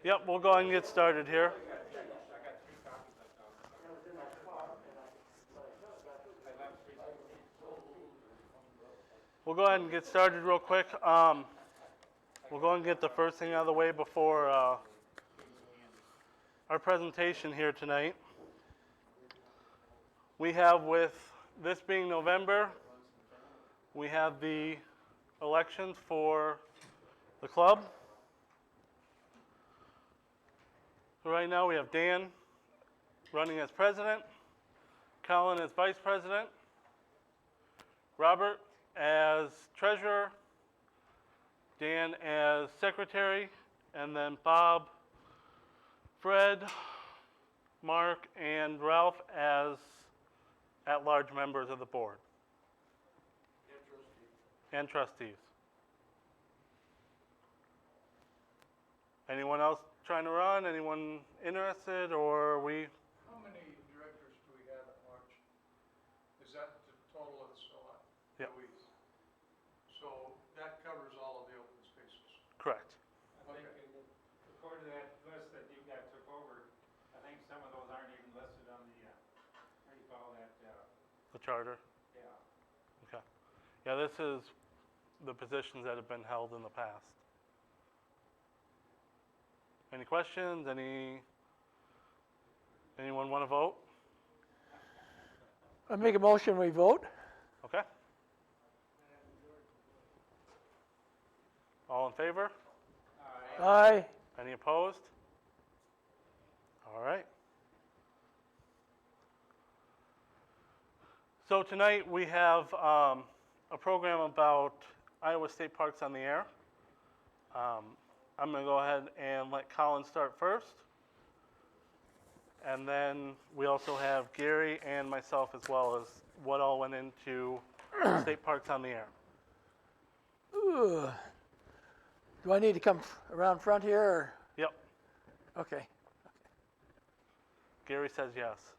Yep, we'll go ahead and get started here. We'll go ahead and get started real quick. We'll go ahead and get the first thing out of the way before our presentation here tonight. We have, with this being November, we have the elections for the club. So right now we have Dan running as president, Colin as vice president, Robert as treasurer, Dan as secretary, and then Bob, Fred, Mark, and Ralph as at-large members of the board. And trustees. Anyone else trying to run? Anyone interested, or are we? How many directors do we have at large? Is that the total of the select? Yep. So that covers all of the open spaces? Correct. I think according to that list that you got took over, I think some of those aren't even listed on the, what do you call that? The charter. Yeah. Okay. Yeah, this is the positions that have been held in the past. Any questions? Anyone want to vote? I make a motion, we vote. Okay. All in favor? Aye. Any opposed? All right. So tonight we have a program about Iowa State Parks on the Air. I'm going to go ahead and let Colin start first. And then we also have Gary and myself as well as what all went into State Parks on the Air. Ooh. Do I need to come around front here? Or? Yep. Okay. Gary says yes.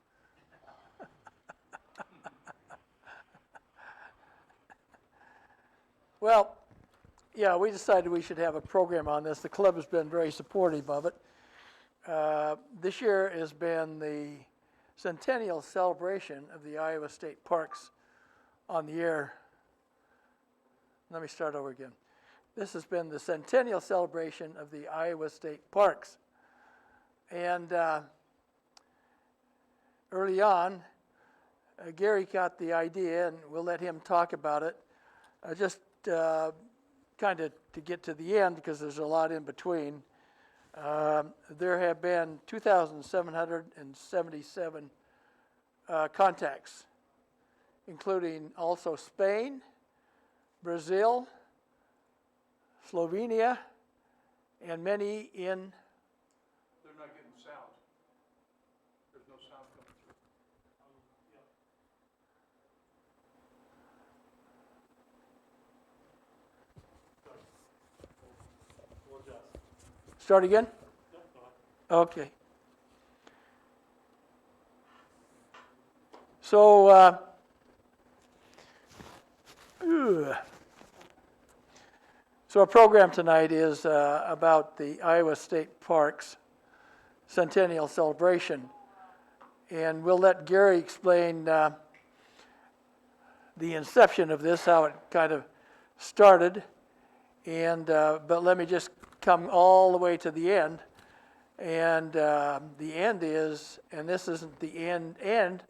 Well, yeah, we decided we should have a program on this. The club has been very supportive of it. This year has been the centennial celebration of the Iowa State Parks on the Air. Let me start over again. This has been the centennial celebration of the Iowa State Parks. And early on, Gary got the idea, and we'll let him talk about it. Just kind of to get to the end, because there's a lot in between. There have been 2,777 contacts, including also Spain, Brazil, Slovenia, and many in. They're not getting sound. There's no sound coming through. We'll adjust. Start again? Yep, go ahead. Okay. So, our program tonight is about the Iowa State Parks Centennial Celebration. And we'll let Gary explain the inception of this, how it kind of started. And but let me just come all the way to the end. And the end is, and this isn't the end,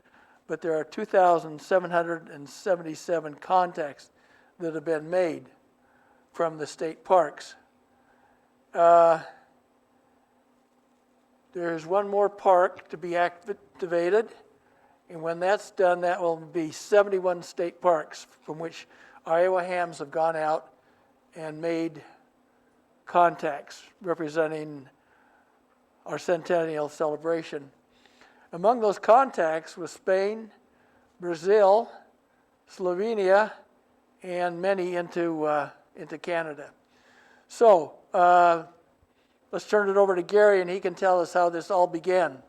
but there are 2,777 contacts that have been made from the state parks. There's one more park to be activated, and when that's done, that will be 71 state parks from which Iowa hams have gone out and made contacts representing our centennial celebration. Among those contacts was Spain, Brazil, Slovenia, and many into Canada. So let's turn it over to Gary, and he can tell us how this all began.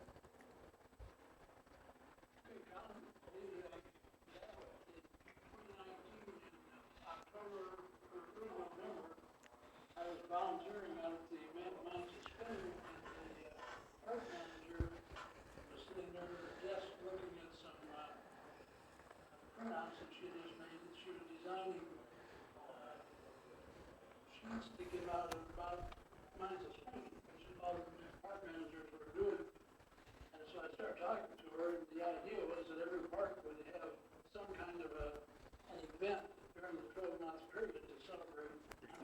volunteering out at the Manchester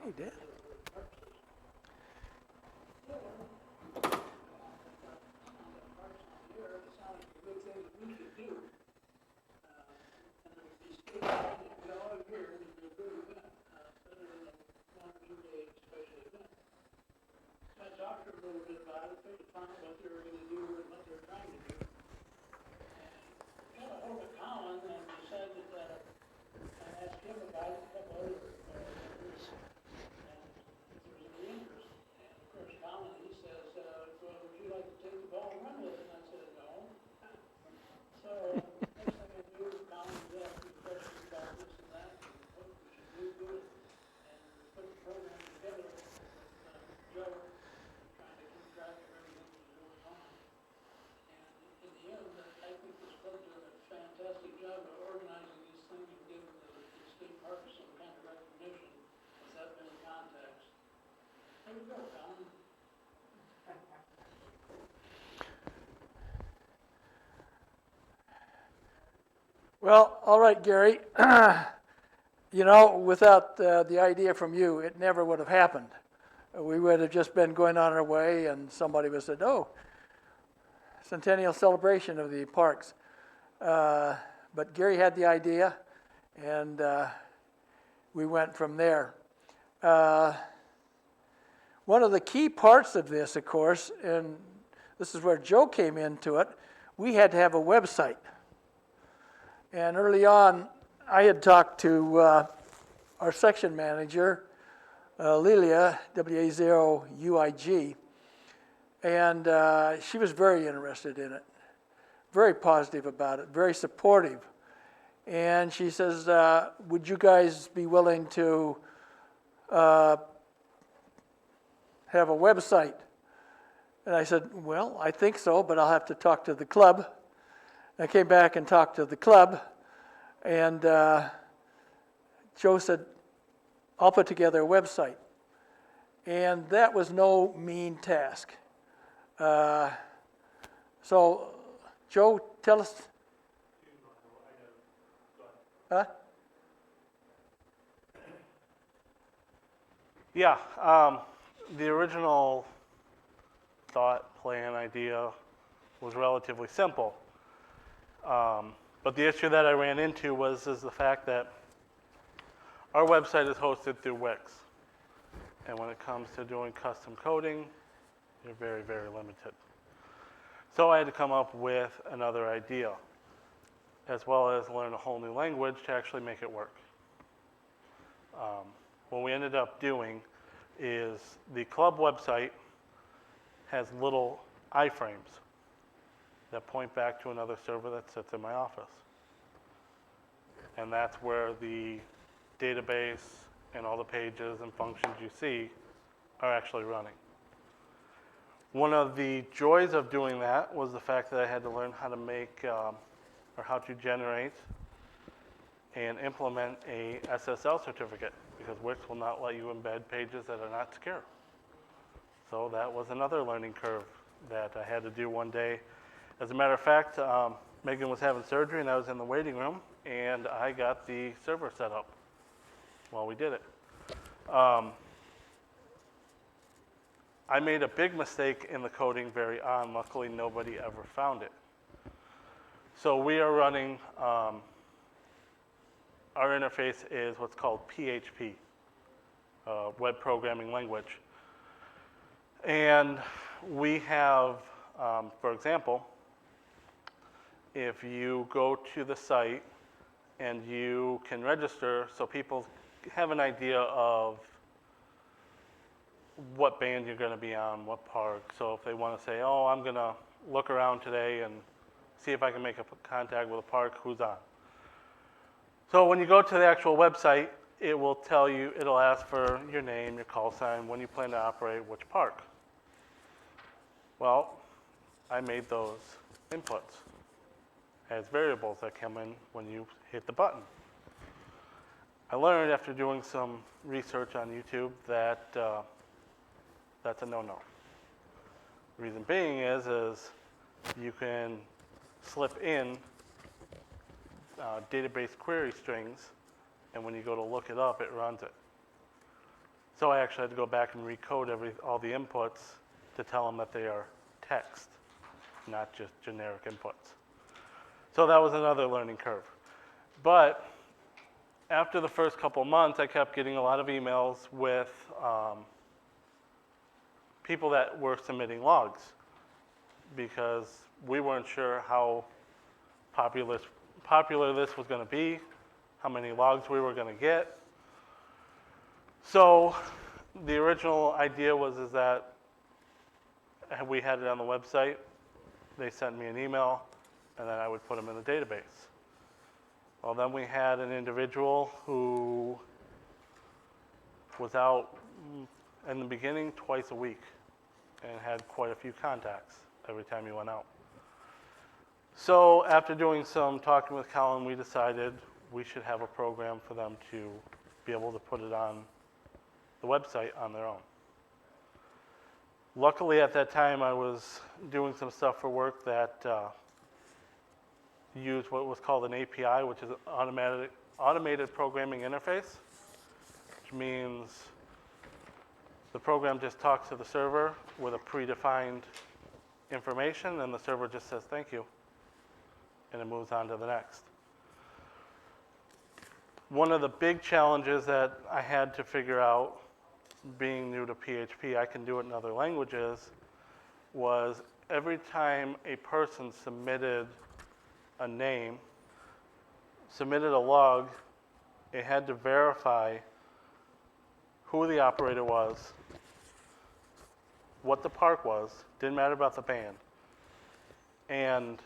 He did. Well, all right, Gary. You know, without the idea from you, it never would have happened. We would have just been going on our way, and somebody would have said, "Oh, centennial celebration of the parks." But Gary had the idea, and we went from there. One of the key parts of this, of course, and this is where Joe came into it, we had to have a website. And early on, I had talked to our section manager, Lilia, WA0UIG, and she was very interested in it, very positive about it, very supportive. And she says, would you guys be willing to have a website? And I said, well, I think so, but I'll have to talk to the club. I came back and talked to the club, and Joe said, I'll put together a website. And that was no mean task. So, Joe, tell us. Huh? Yeah, the original thought, plan, idea was relatively simple. But the issue that I ran into is the fact that our website is hosted through Wix. And when it comes to doing custom coding, you're very, very limited. So I had to come up with another idea, as well as learn a whole new language to actually make it work. What we ended up doing is the club website has little iframes that point back to another server that sits in my office. And that's where the database and all the pages and functions you see are actually running. One of the joys of doing that was the fact that I had to learn how to make, or how to generate and implement a SSL certificate, because Wix will not let you embed pages that are not secure. So that was another learning curve that I had to do one day. As a matter of fact, Megan was having surgery and I was in the waiting room, and I got the server set up while we did it. I made a big mistake in the coding very on. Luckily, nobody ever found it. So we are running, our interface is what's called PHP, web programming language. And we have, for example, if you go to the site and you can register so people have an idea of what band you're going to be on, what park. So if they want to say, oh, I'm going to look around today and see if I can make a contact with a park, who's on. So when you go to the actual website, it will tell you, it'll ask for your name, your call sign, when you plan to operate, which park. Well, I made those inputs as variables that come in when you hit the button. I learned after doing some research on YouTube that that's a no-no. Reason being is you can slip in database query strings, and when you go to look it up, it runs it. So I actually had to go back and recode all the inputs to tell them that they are text, not just generic inputs. So that was another learning curve. But after the first couple months, I kept getting a lot of emails with people that were submitting logs because we weren't sure how popular this was going to be, how many logs we were going to get. So the original idea was that we had it on the website, they sent me an email, and then I would put them in the database. Well, then we had an individual who was out in the beginning twice a week and had quite a few contacts every time he went out. So after doing some talking with Colin, we decided we should have a program for them to be able to put it on the website on their own. Luckily, at that time, I was doing some stuff for work that used what was called an API, which is an automated programming interface, which means the program just talks to the server with a predefined information, and the server just says thank you, and it moves on to the next. One of the big challenges that I had to figure out, being new to PHP, I can do it in other languages, was every time a person submitted a name, submitted a log, it had to verify who the operator was, what the park was, didn't matter about the band, and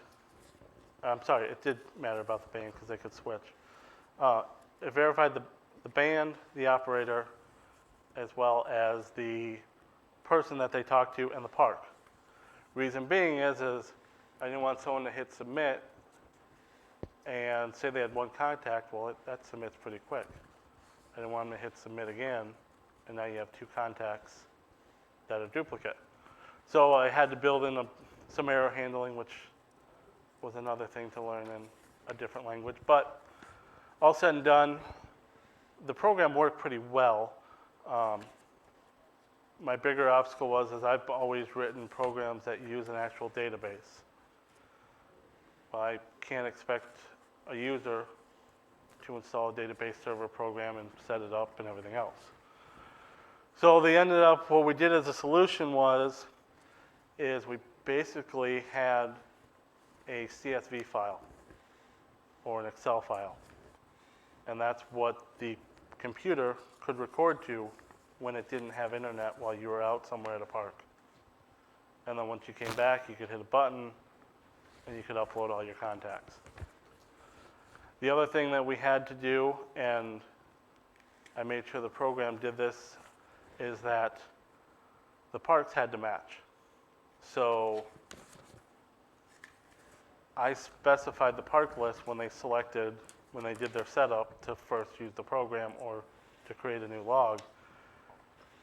I'm sorry, it did matter about the band because they could switch. It verified the band, the operator, as well as the person that they talked to and the park. Reason being is I didn't want someone to hit submit and say they had one contact. Well, that submits pretty quick. I didn't want them to hit submit again, and now you have two contacts that are duplicate. So I had to build in some error handling, which was another thing to learn in a different language. But all said and done, the program worked pretty well. My bigger obstacle was I've always written programs that use an actual database. Well, I can't expect a user to install a database server program and set it up and everything else. So what we did as a solution is we basically had a CSV file or an Excel file. And that's what the computer could record to when it didn't have internet while you were out somewhere at a park. And then once you came back, you could hit a button and you could upload all your contacts. The other thing that we had to do, and I made sure the program did this, is that the parks had to match. So I specified the park list when they did their setup to first use the program or to create a new log,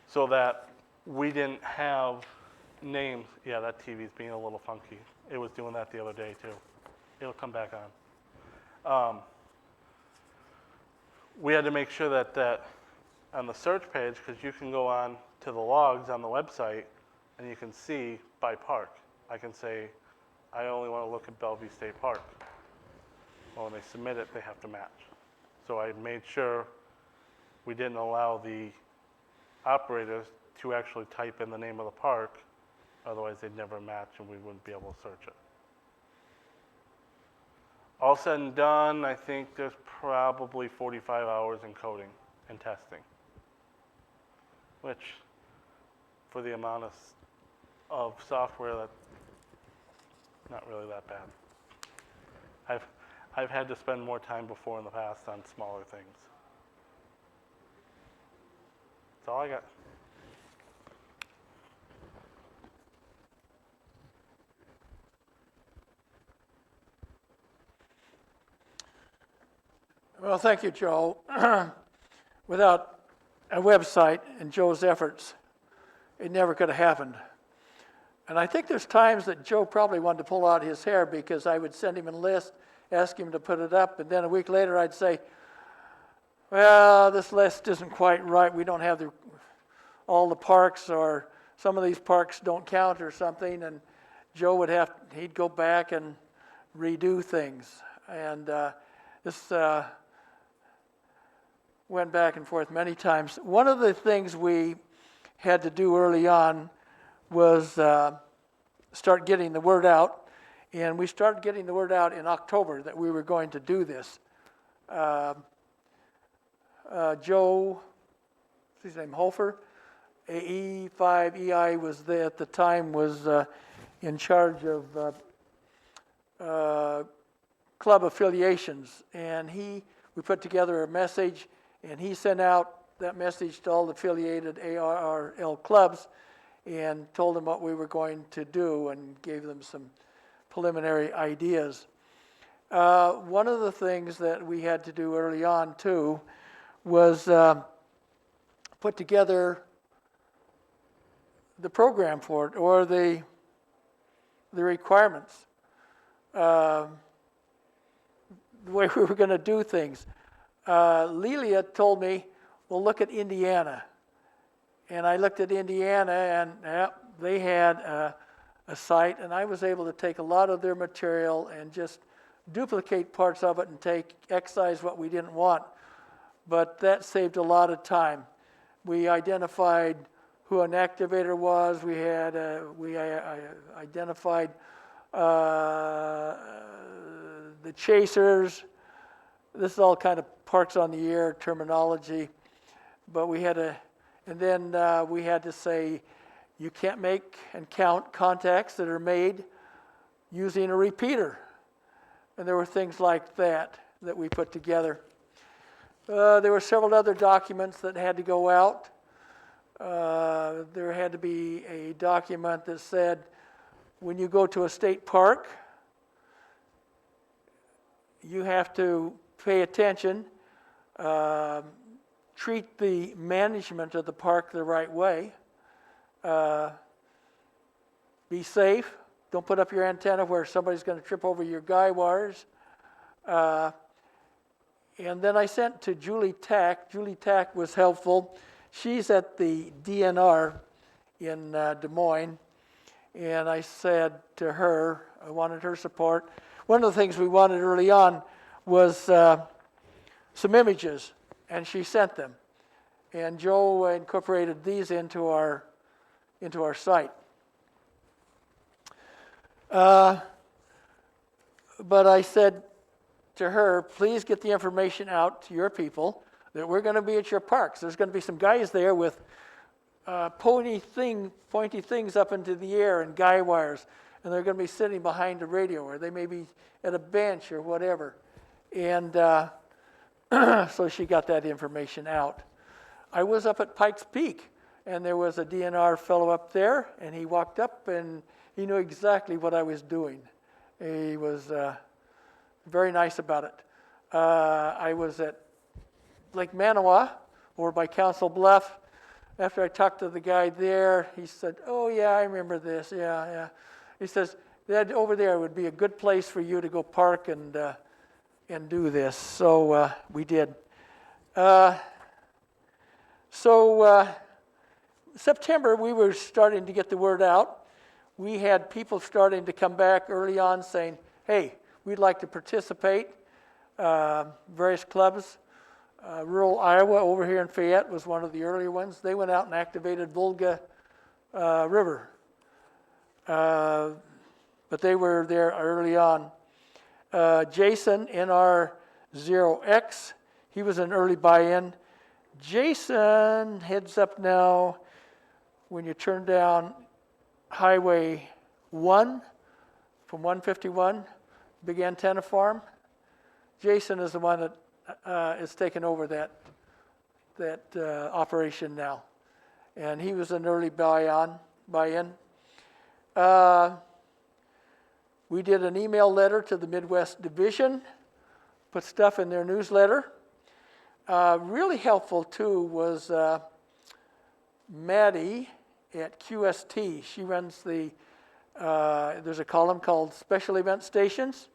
so that we didn't have names. Yeah, that TV's being a little funky. It was doing that the other day too. It'll come back on. We had to make sure that on the search page, because you can go on to the logs on the website and you can see by park. I can say, I only want to look at Bellevue State Park. Well, when they submit it, they have to match. So I made sure we didn't allow the operators to actually type in the name of the park, otherwise they'd never match and we wouldn't be able to search it. All said and done, I think there's probably 45 hours in coding and testing, which for the amount of software, that's not really that bad. I've had to spend more time before in the past on smaller things. That's all I got. Well, thank you, Joe. Without a website and Joe's efforts, it never could have happened. And I think there's times that Joe probably wanted to pull out his hair because I would send him a list, ask him to put it up, and then a week later I'd say, well, this list isn't quite right. We don't have the all the parks, or some of these parks don't count or something, and Joe he'd go back and redo things. And this went back and forth many times. One of the things we had to do early on was start getting the word out. And we started getting the word out in October that we were going to do this. Joe, what's his name, Hofer, E5EI was there at the time, was in charge of club affiliations. And we put together a message, and he sent out that message to all the affiliated ARRL clubs and told them what we were going to do and gave them some preliminary ideas. One of the things that we had to do early on, too, was put together the program for it, or the requirements, the way we were going to do things. Lelia told me, well, look at Indiana. And I looked at Indiana, and they had a site, and I was able to take a lot of their material and just duplicate parts of it and excise what we didn't want. But that saved a lot of time. We identified who an activator was. We identified the chasers. This is all kind of parks on the air terminology. But we had and then we had to say, you can't make and count contacts that are made using a repeater. And there were things like that we put together. There were several other documents that had to go out. There had to be a document that said, when you go to a state park, you have to pay attention, treat the management of the park the right way, be safe, don't put up your antenna where somebody's going to trip over your guy wires. And then I sent to Julie Tack. Julie Tack was helpful. She's at the DNR in Des Moines. And I said to her, I wanted her support. One of the things we wanted early on was some images, and she sent them. And Joe incorporated these into our site. But I said to her, please get the information out to your people that we're going to be at your parks. There's going to be some guys there with pointy things up into the air and guy wires, and they're going to be sitting behind a radio, or they may be at a bench or whatever. And so she got that information out. I was up at Pikes Peak, and there was a DNR fellow up there, and he walked up, and he knew exactly what I was doing. He was very nice about it. I was at Lake Manawa, over by Council Bluff. After I talked to the guy there, he said, oh, yeah, I remember this, yeah. He says, that over there would be a good place for you to go park and do this. So we did. September, we were starting to get the word out. We had people starting to come back early on saying, hey, we'd like to participate. Various clubs. Rural Iowa over here in Fayette was one of the earlier ones. They went out and activated Volga River. But they were there early on. Jason, NR0X, he was an early buy-in. Jason heads up now when you turn down Highway 1 from 151, big antenna farm. Jason is the one that is taking over that operation now. And he was an early buy-in. We did an email letter to the Midwest Division, put stuff in their newsletter. Really helpful, too, was Maddie at QST. She runs there's a column called Special Event Stations.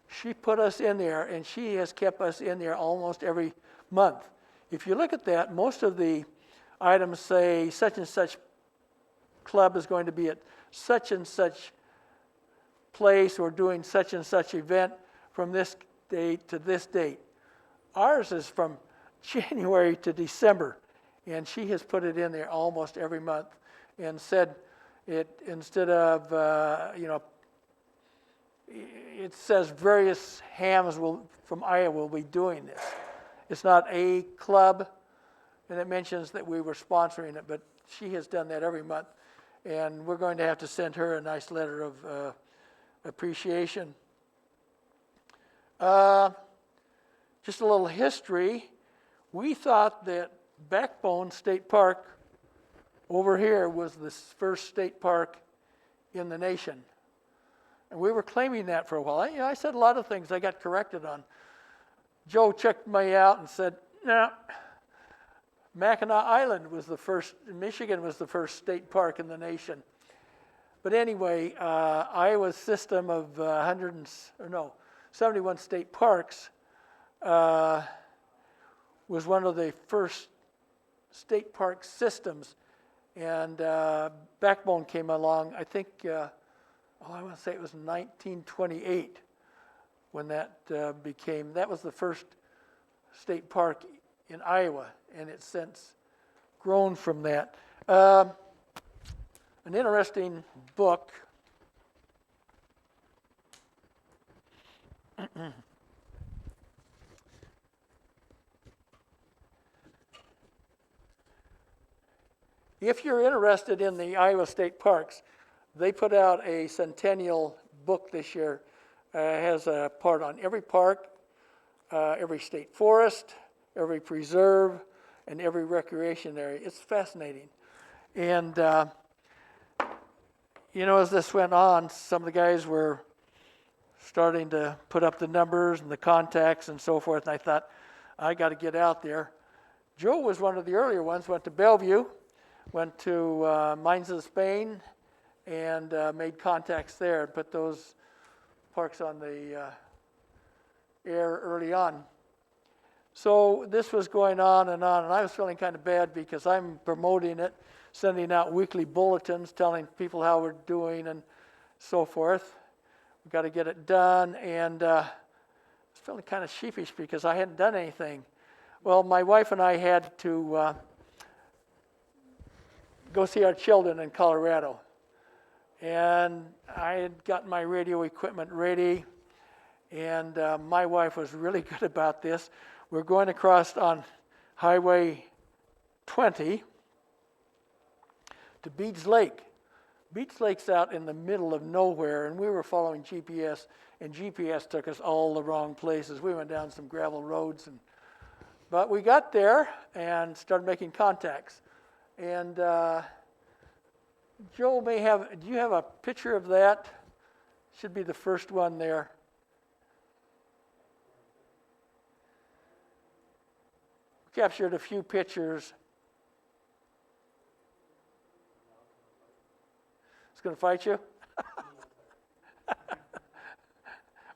She put us in there, and she has kept us in there almost every month. If you look at that, most of the items say such and such club is going to be at such and such place or doing such and such event from this date to this date. Ours is from January to December, and she has put it in there almost every month and said it, instead of, it says various hams from Iowa will be doing this. It's not a club, and it mentions that we were sponsoring it, but she has done that every month, and we're going to have to send her a nice letter of appreciation. Just a little history. We thought that Backbone State Park over here was the first state park in the nation. And we were claiming that for a while. I said a lot of things I got corrected on. Joe checked me out and said, no, Mackinac Island was the first, Michigan was the first state park in the nation. But anyway, Iowa's system of 71 state parks was one of the first state park systems. And Backbone came along, I think, I want to say it was 1928 when that that was the first state park in Iowa, and it's since grown from that. An interesting book. If you're interested in the Iowa State Parks, they put out a centennial book this year. It has a part on every park, every state forest, every preserve, and every recreation area. It's fascinating. And, as this went on, some of the guys were starting to put up the numbers and the contacts and so forth, and I thought, I got to get out there. Joe was one of the earlier ones, went to Bellevue, went to Mines of Spain, and made contacts there and put those parks on the air early on. So this was going on, and I was feeling kind of bad because I'm promoting it, sending out weekly bulletins telling people how we're doing and so forth. We've got to get it done, and I was feeling kind of sheepish because I hadn't done anything. Well, my wife and I had to go see our children in Colorado. And I had gotten my radio equipment ready, and my wife was really good about this. We're going across on Highway 20 to Beach Lake. Beach Lake's out in the middle of nowhere, and we were following GPS, and GPS took us all the wrong places. We went down some gravel roads, but we got there and started making contacts. And Joe may have, do you have a picture of that? Should be the first one there. Captured a few pictures. It's going to fight you?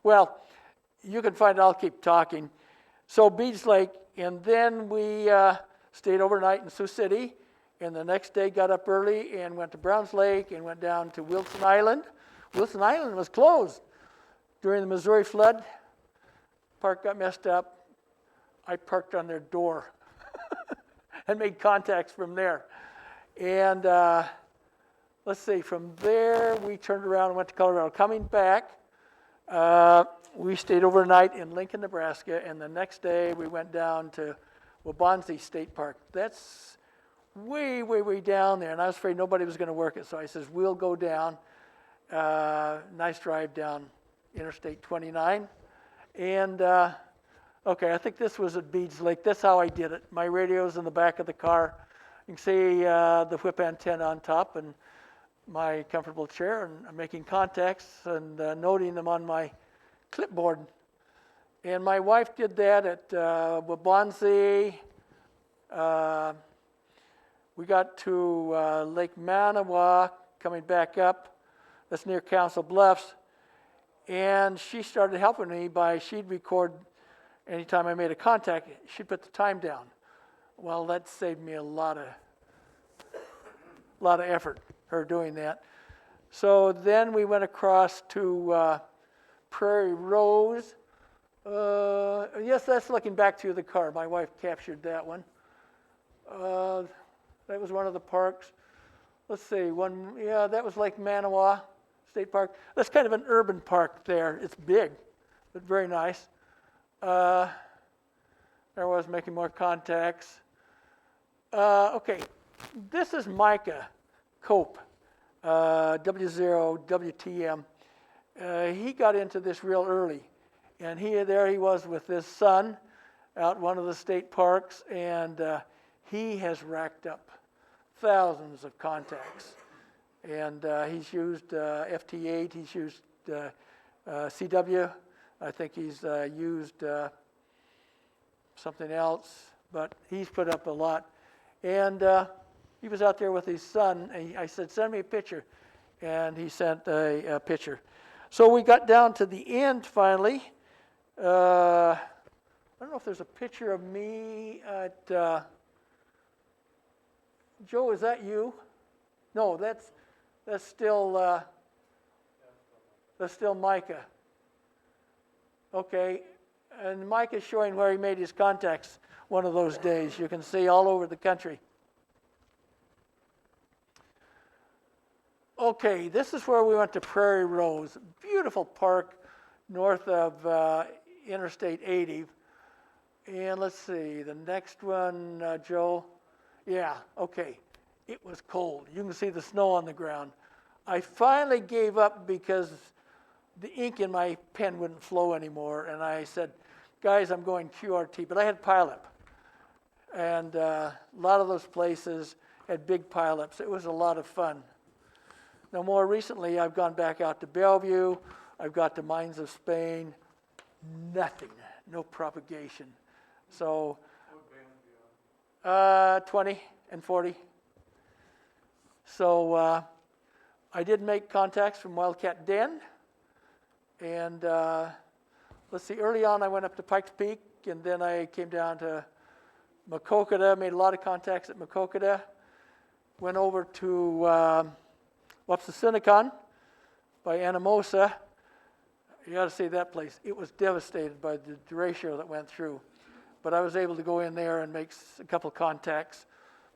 Well, you can find it. I'll keep talking. So Beach Lake, and then we stayed overnight in Sioux City. And the next day got up early and went to Browns Lake and went down to Wilson Island. Wilson Island was closed during the Missouri flood. Park got messed up. I parked on their door and made contacts from there. And let's see, from there we turned around and went to Colorado. Coming back, we stayed overnight in Lincoln, Nebraska, and the next day we went down to Waubonsee State Park. That's way, way, way down there, and I was afraid nobody was going to work it, so I says, we'll go down. Nice drive down Interstate 29. And, okay, I think this was at Beach Lake. That's how I did it. My radio's in the back of the car. You can see the whip antenna on top and my comfortable chair, and I'm making contacts and noting them on my clipboard. And my wife did that at Waubonsee. We got to Lake Manawa, coming back up. That's near Council Bluffs. And she started helping me she'd record anytime I made a contact, she'd put the time down. Well, that saved me a lot of lot of effort, her doing that. So then we went across to Prairie Rose. Yes, that's looking back through the car. My wife captured that one. That was one of the parks. Let's see, that was Lake Manawa State Park. That's kind of an urban park there. It's big, but very nice. There I was making more contacts. Okay, this is Micah Cope, W0 WTM. He got into this real early, and there he was with his son out one of the state parks, and he has racked up thousands of contacts. And he's used FT8, he's used CW, I think he's used something else, but he's put up a lot. And he was out there with his son, and I said, send me a picture. And he sent a picture. So we got down to the end finally. I don't know if there's a picture of me at, Joe, is that you? No, that's still Micah. Okay, and Mike is showing where he made his contacts one of those days. You can see all over the country. Okay, this is where we went to Prairie Rose. Beautiful park north of Interstate 80. And let's see, the next one, Joe. Yeah, okay. It was cold. You can see the snow on the ground. I finally gave up because the ink in my pen wouldn't flow anymore, and I said, guys, I'm going QRT. But I had pileup. And a lot of those places had big pileups. It was a lot of fun. Now, more recently, I've gone back out to Bellevue. I've got to Mines of Spain. Nothing, no propagation. So, What band are you on? 20 and 40. So, I did make contacts from Wildcat Den. And let's see, early on I went up to Pikes Peak, and then I came down to Maquoketa, made a lot of contacts at Maquoketa. Went over to Wapsisinnicon by Anamosa. You got to see that place. It was devastated by the derecho that went through. But I was able to go in there and make a couple contacts.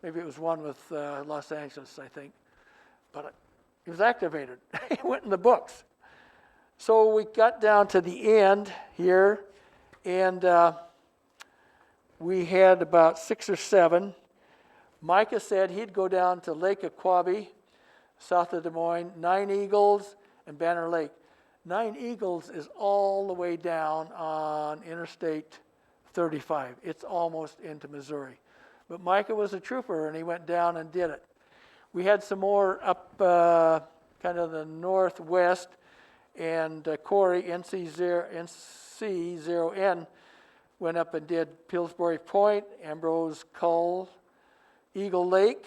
Maybe it was one with Los Angeles, I think. But it was activated. It went in the books. So we got down to the end here, and we had about 6 or 7. Micah said he'd go down to Lake Aquabi, south of Des Moines, Nine Eagles, and Banner Lake. Nine Eagles is all the way down on Interstate 35. It's almost into Missouri. But Micah was a trooper, and he went down and did it. We had some more up kind of the northwest, and Corey, NC0N, went up and did Pillsbury Point, Ambrose Cull, Eagle Lake,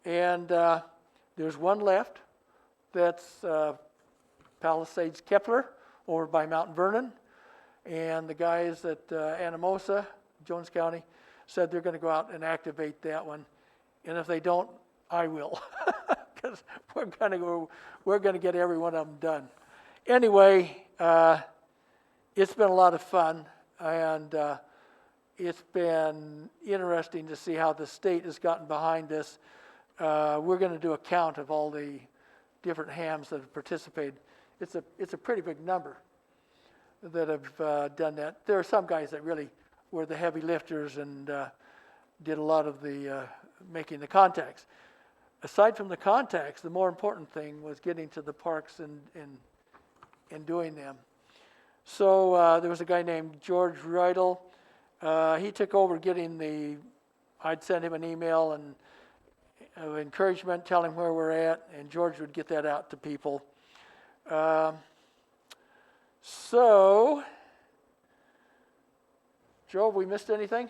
and there's one left. That's Palisades Kepler over by Mount Vernon. And the guys at Anamosa, Jones County, said they're going to go out and activate that one. And if they don't, I will, because we're going to get every one of them done. Anyway, it's been a lot of fun, and it's been interesting to see how the state has gotten behind this. We're going to do a count of all the different hams that have participated. It's a pretty big number that have done that. There are some guys that really were the heavy lifters and did a lot of the making the contacts. Aside from the contacts, the more important thing was getting to the parks and doing them. So there was a guy named George Reidel. He took over getting I'd send him an email and encouragement, tell him where we're at, and George would get that out to people. So, Joe, have we missed anything?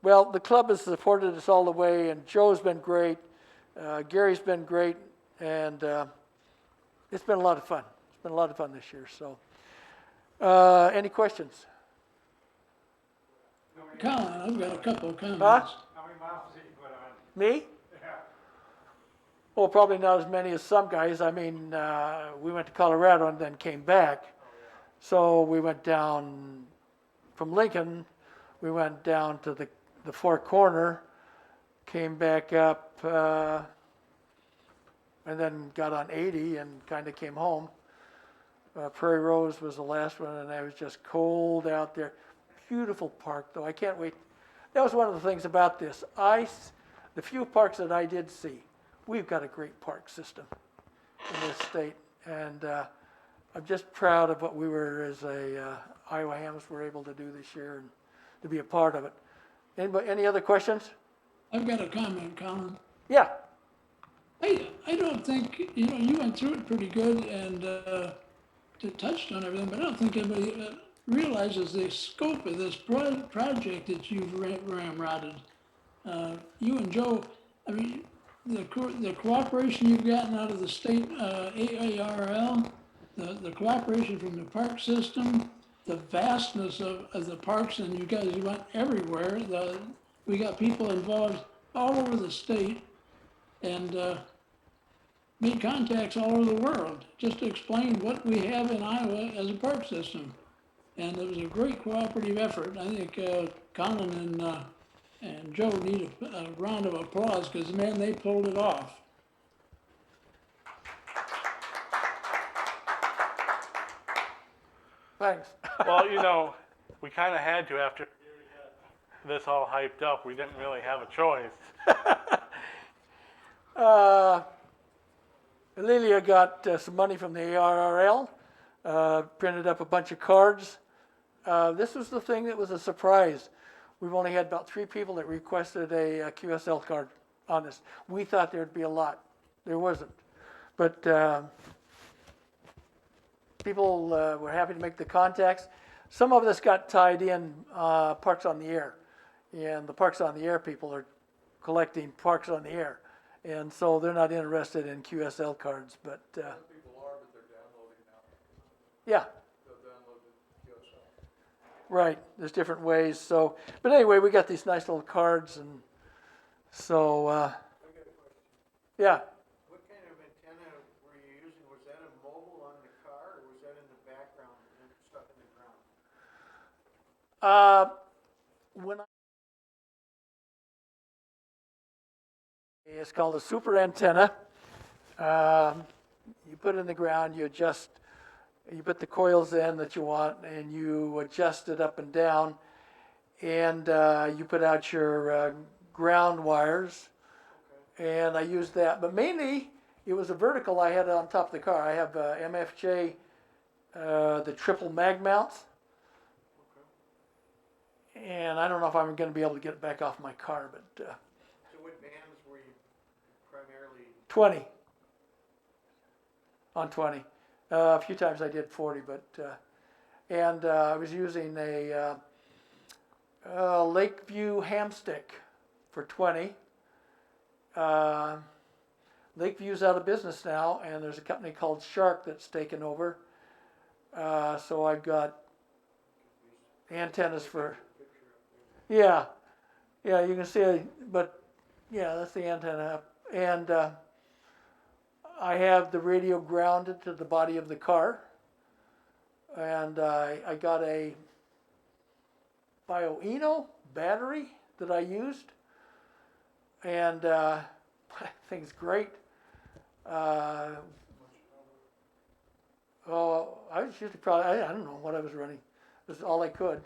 Well, the club has supported us all the way, and Joe's been great. Gary's been great, and it's been a lot of fun. It's been a lot of fun this year. So, any questions? miles? Colin, I've got a couple of Huh? comments. How many miles did you put on? Me? Yeah. Well, probably not as many as some guys. I mean, we went to Colorado and then came back. So we went down from Lincoln, we went down to the Four Corner, came back up, and then got on 80 and kind of came home. Prairie Rose was the last one, and it was just cold out there. Beautiful park, though. I can't wait. That was one of the things about this. The few parks that I did see, we've got a great park system in this state, and I'm just proud of what we were as Iowa Hams were able to do this year and to be a part of it. Anybody, any other questions? I've got a comment, Colin. Yeah. I don't think, you went through it pretty good and touched on everything, but I don't think anybody realizes the scope of this project that you've ramrodded. You and Joe, I mean, the cooperation you've gotten out of the state AARL, the cooperation from the park system, the vastness of the parks, and you guys went everywhere. We got people involved all over the state and made contacts all over the world just to explain what we have in Iowa as a park system. And it was a great cooperative effort. I think Colin and Joe need a round of applause because, man, they pulled it off. Thanks. Well, you know, we kind of had to after this all hyped up. We didn't really have a choice. Lilia got some money from the ARRL, printed up a bunch of cards. This was the thing that was a surprise. We've only had about 3 people that requested a QSL card on this. We thought there'd be a lot. There wasn't. But people were happy to make the contacts. Some of us got tied in Parks on the Air. And the Parks on the Air people are collecting Parks on the Air. And so they're not interested in QSL cards. But Some people are, but they're downloading now. yeah. They'll download the QSL. Right, there's different ways, so, but anyway, we got these nice little cards, and so, I got a question. yeah. What kind of antenna were you using? Was that a mobile on the car, or was that in the background and stuck in the ground? When it's called a super antenna. You put it in the ground, you put the coils in that you want, and you adjust it up and down, and you put out your ground wires, and I used that. But mainly, it was a vertical I had on top of the car. I have MFJ, the triple mag mounts, and I don't know if I'm going to be able to get it back off my car, but So what bands were you primarily? 20 on 20. A few times I did 40, but and I was using a Lakeview ham stick for 20. Lakeview's out of business now, and there's a company called Shark that's taken over. So I've got antennas for. Yeah, you can see it, but yeah, that's the antenna, and I have the radio grounded to the body of the car, and I got a Bioeno battery that I used, and I think it's great. I was usually probably, I don't know what I was running. This is all I could,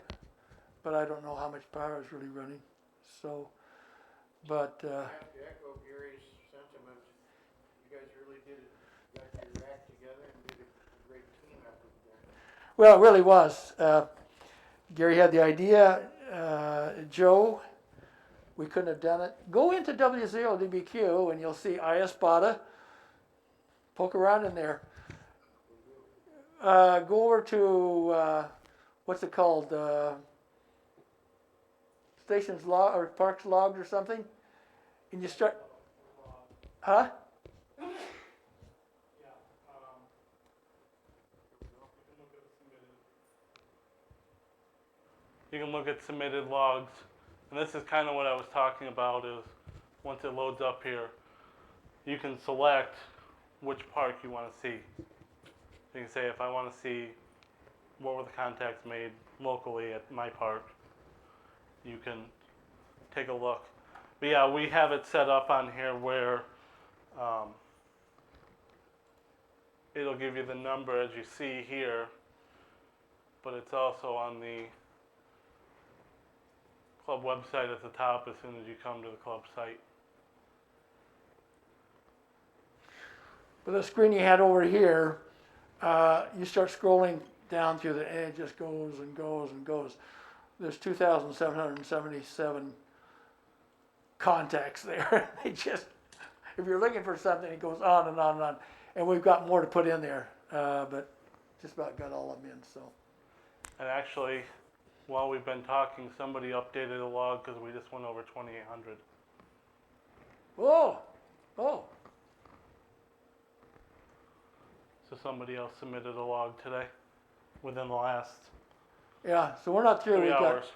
but I don't know how much power I was really running. So, but I have to echo Gary's sentiment. You guys really did it. You got your act together and did a great team effort there. well, it really was. Gary had the idea. Joe, we couldn't have done it. Go into W0DBQ and you'll see ISPATA. Poke around in there. Go over to what's it called? Stations log or parks logged or something, and you start. Huh? you can look at submitted logs. And this is kind of what I was talking about is once it loads up here, you can select which park you want to see. You can say if I want to see what were the contacts made locally at my park, you can take a look. But yeah, we have it set up on here where it'll give you the number as you see here, but it's also on the club website at the top as soon as you come to the club site. But the screen you had over here, you start scrolling down through the, and it just goes and goes and goes. There's 2,777 contacts there. They just, if you're looking for something, it goes on and on and on. And we've got more to put in there, but just about got all of them in, so. And actually, while we've been talking, somebody updated a log because we just went over 2,800. Oh, oh, So somebody else submitted a log today within the last yeah, so we're not through. 3 hours.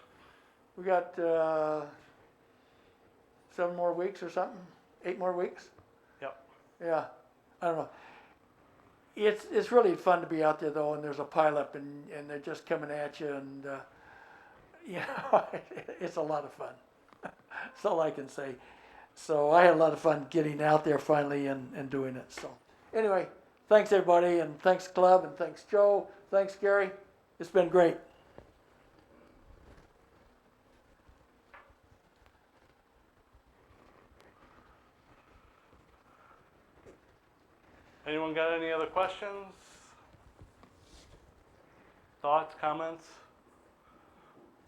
We got 7 more weeks or something, 8 more weeks? Yep. Yeah, I don't know. It's really fun to be out there though, and there's a pileup and they're just coming at you and, you know, it's a lot of fun. That's all I can say. So I had a lot of fun getting out there finally and doing it, so. Anyway, thanks everybody, and thanks Club, and thanks Joe, thanks Gary. It's been great. Anyone got any other questions? Thoughts, comments?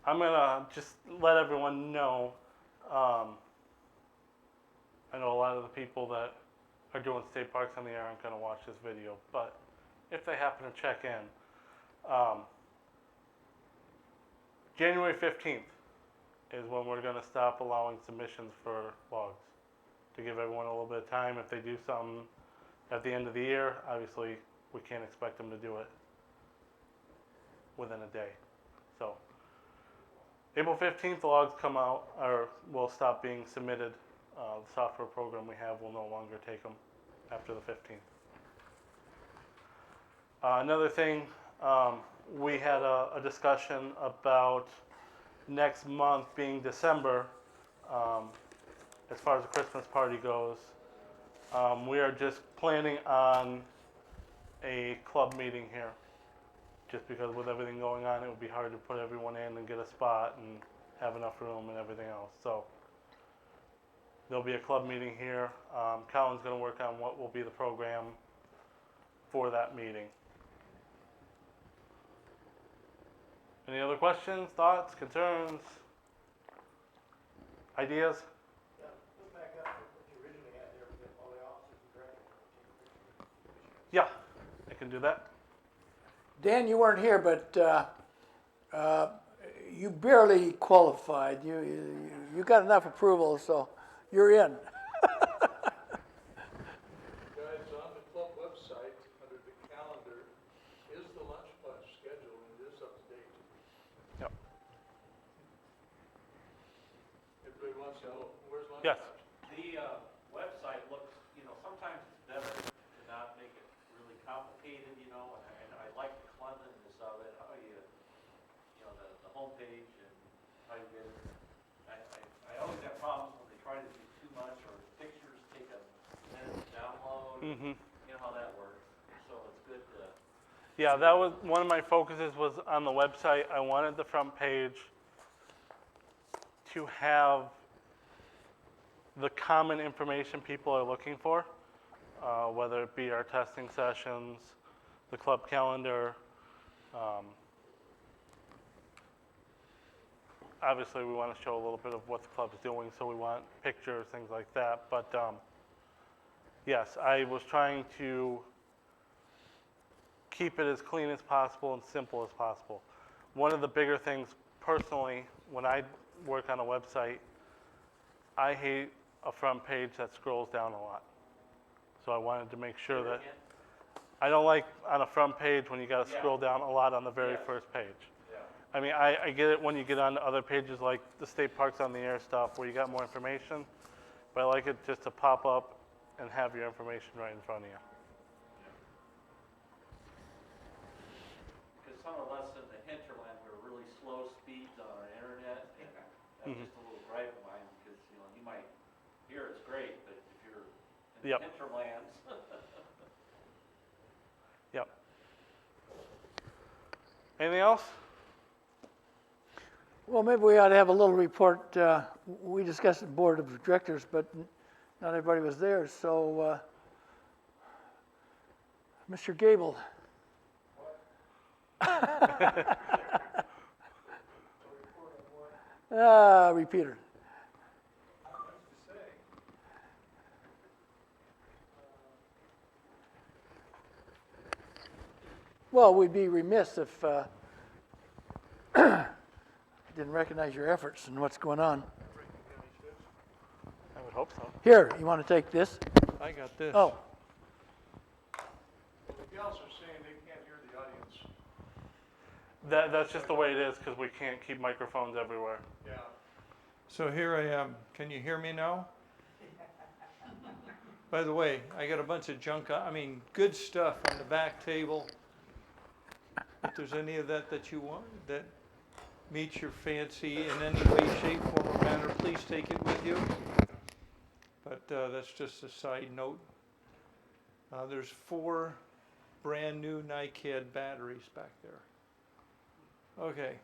I'm gonna just let everyone know. I know a lot of the people that are doing state parks on the air aren't gonna watch this video, but if they happen to check in, January 15th is when we're gonna stop allowing submissions for logs, to give everyone a little bit of time. If they do something at the end of the year, obviously we can't expect them to do it within a day. So April 15th, the logs come out, or will stop being submitted. The software program we have will no longer take them after the 15th. Another thing, we had a discussion about next month being December, as far as the Christmas party goes. We are just planning on a club meeting here, just because with everything going on, it would be hard to put everyone in and get a spot and have enough room and everything else. So there'll be a club meeting here. Colin's going to work on what will be the program for that meeting. Any other questions, thoughts, concerns, ideas? Yeah, look back up to what you originally had there with all the officers and directors. Yeah, I can do that. Dan, you weren't here, but you barely qualified. You got enough approval, so you're in. Guys, on the club website, under the calendar, is the lunch bunch schedule, and it is up to date. Yep. Everybody wants to know, where's lunch Yes. bunch? The website looks, sometimes it's better to not make it really complicated, and I like the cleanliness of it, how you, the homepage and how you get it. I always have problems when they try to do too much, or pictures take a minute to download, Mm-hmm. you know how that works. So it's good to, Yeah, that was one of my focuses was on the website. I wanted the front page to have the common information people are looking for, whether it be our testing sessions, the club calendar. Obviously, we want to show a little bit of what the club's doing, so we want pictures, things like that. But yes, I was trying to keep it as clean as possible and simple as possible. One of the bigger things personally, when I work on a website, I hate a front page that scrolls down a lot. So I wanted to make sure that I don't like on a front page when you got to Yeah. scroll down a lot on the very Yes. first page. yeah. I mean, I get it when you get on to other pages like the state parks on the air stuff where you got more information, but I like it just to pop up and have your information right in front of you. Because some of us in the hinterland, we're really slow speeds on our internet. That's just a little gripe of mine, because, you might hear it's great, but if you're in the Yep. hinterlands. Yep. Anything else? Well, maybe we ought to have a little report. We discussed it board of directors, but not everybody was there, so Mr. Gable. Repeater. Well, we'd be remiss if didn't recognize your efforts and what's going on. I would hope so. Here, you want to take this? I got this. Oh, The gals are saying they can't hear the audience. That's just the way it is because we can't keep microphones everywhere. Yeah. So here I am. Can you hear me now? By the way, I got a bunch of junk, good stuff on the back table. If there's any of that you want, that meets your fancy in any way, shape, form, or manner, please take it with you. But that's just a side note. There's 4 brand new NiCad batteries back there. Okay.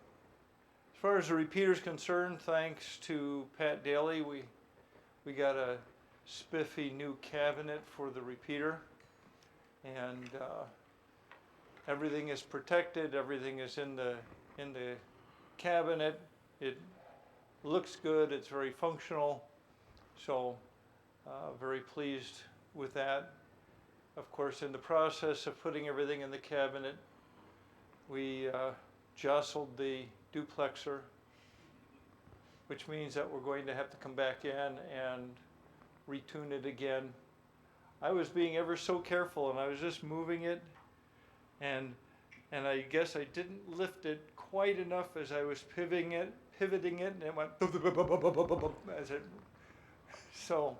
As far as the repeater's concerned, thanks to Pat Daly, we got a spiffy new cabinet for the repeater, and everything is protected. Everything is in the cabinet. It looks good. It's very functional. So very pleased with that. Of course, in the process of putting everything in the cabinet, we jostled the duplexer, which means that we're going to have to come back in and retune it again. I was being ever so careful, and I was just moving it, and I guess I didn't lift it quite enough as I was pivoting it, and it went as it. So,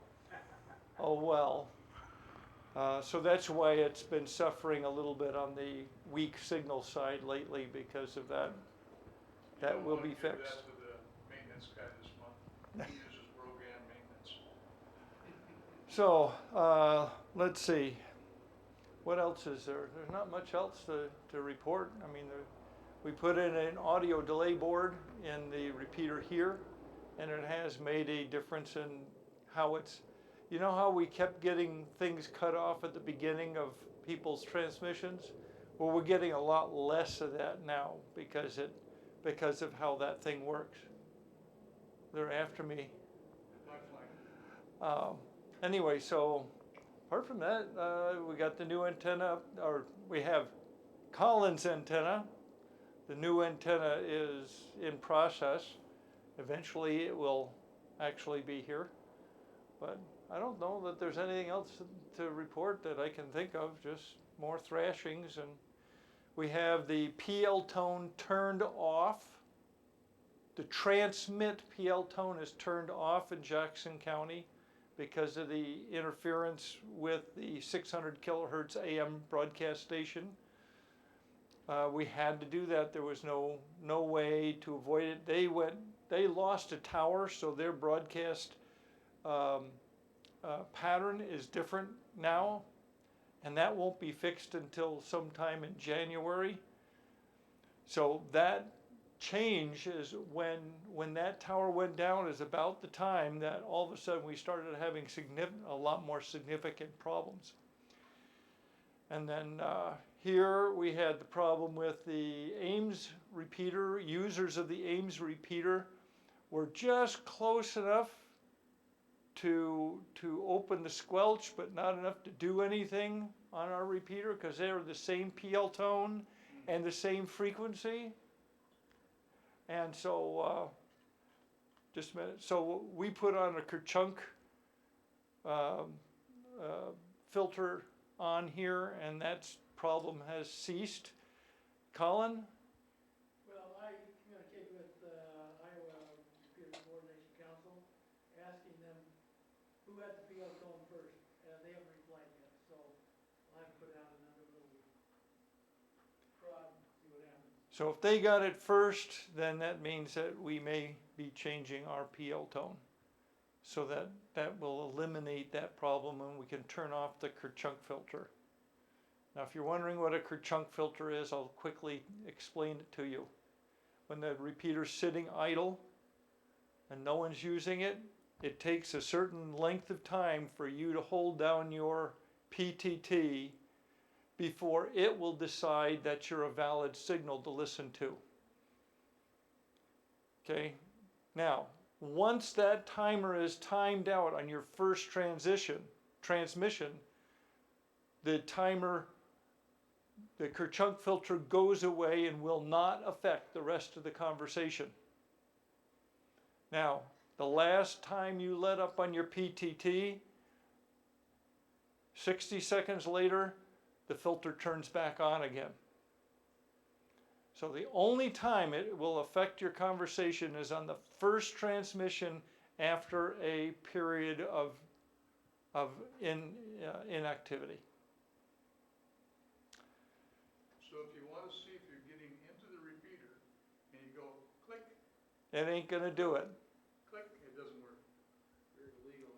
oh well. So that's why it's been suffering a little bit on the weak signal side lately because of that. That will be fixed. That to the maintenance guy this month. He uses program maintenance. So let's see. What else is there? There's not much else to report. I mean, we put in an audio delay board in the repeater here, and it has made a difference in how it's. You know how we kept getting things cut off at the beginning of people's transmissions? Well, we're getting a lot less of that now because of how that thing works. They're after me. Anyway, so apart from that, we got the new antenna, or we have Collins' antenna. The new antenna is in process. Eventually, it will actually be here, but I don't know that there's anything else to report that I can think of, just more thrashings. And we have the PL tone turned off. The transmit PL tone is turned off in Jackson County because of the interference with the 600 kilohertz AM broadcast station. We had to do that. There was no way to avoid it. They lost a tower, so their broadcast pattern is different now, and that won't be fixed until sometime in January. So that change is when that tower went down is about the time that all of a sudden we started having a lot more significant problems. And then here we had the problem with the Ames repeater. Users of the Ames repeater were just close enough to open the squelch, but not enough to do anything on our repeater because they're the same PL tone and the same frequency. And so, just a minute. So we put on a Kerchunk filter on here, and that problem has ceased. Colin? well, So if they got it first, then that means that we may be changing our PL tone. So that will eliminate that problem and we can turn off the Kerchunk filter. Now if you're wondering what a Kerchunk filter is, I'll quickly explain it to you. When the repeater's sitting idle and no one's using it, it takes a certain length of time for you to hold down your PTT before it will decide that you're a valid signal to listen to. Okay, now, once that timer is timed out on your first transmission, the timer, the Kerchunk filter goes away and will not affect the rest of the conversation. Now, the last time you let up on your PTT, 60 seconds later, the filter turns back on again. So the only time it will affect your conversation is on the first transmission after a period of inactivity. So if you want to see if you're getting into the repeater and you go click, It ain't gonna do it. click, it doesn't work. You're illegal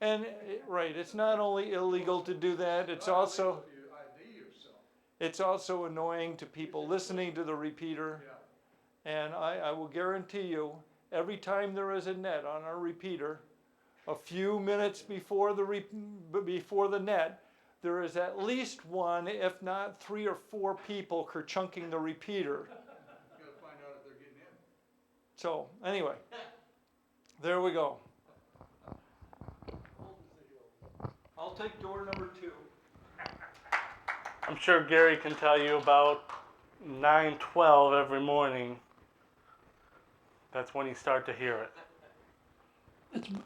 anyway. And right, it's not only illegal to do that, it's also If you ID yourself. it's also annoying to people listening to the repeater. Yeah. And I will guarantee you, every time there is a net on our repeater, a few minutes before the net, there is at least one, if not 3 or 4 people kerchunking the repeater. You gotta find out if they're getting in. So anyway, there we go. I'll take door number 2. I'm sure Gary can tell you about 9:12 every morning. That's when you start to hear it.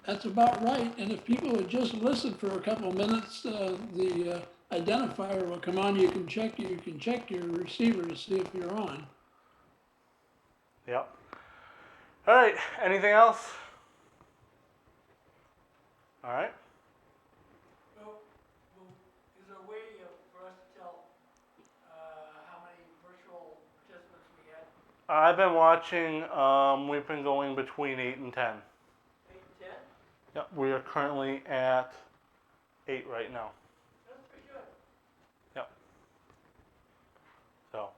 That's about right, and if people would just listen for a couple of minutes, the identifier will come on, you can check your receiver to see if you're on. Yep. All right. Anything else? All right. Well, is there a way for us to tell how many virtual participants we had? I've been watching. We've been going between 8 and 10. 8 and 10? Yep. We are currently at 8 right now. That's pretty good. Yep. So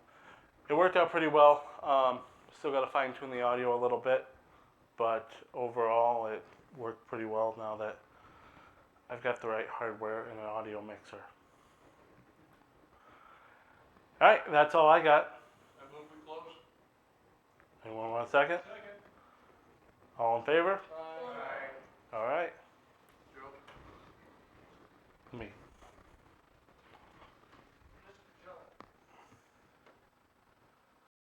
it worked out pretty well. Still got to fine tune the audio a little bit, but overall it worked pretty well now that I've got the right hardware and an audio mixer. All right, that's all I got. I move we close. Anyone want a second? Second. All in favor? Aye. All right. Joe. Me.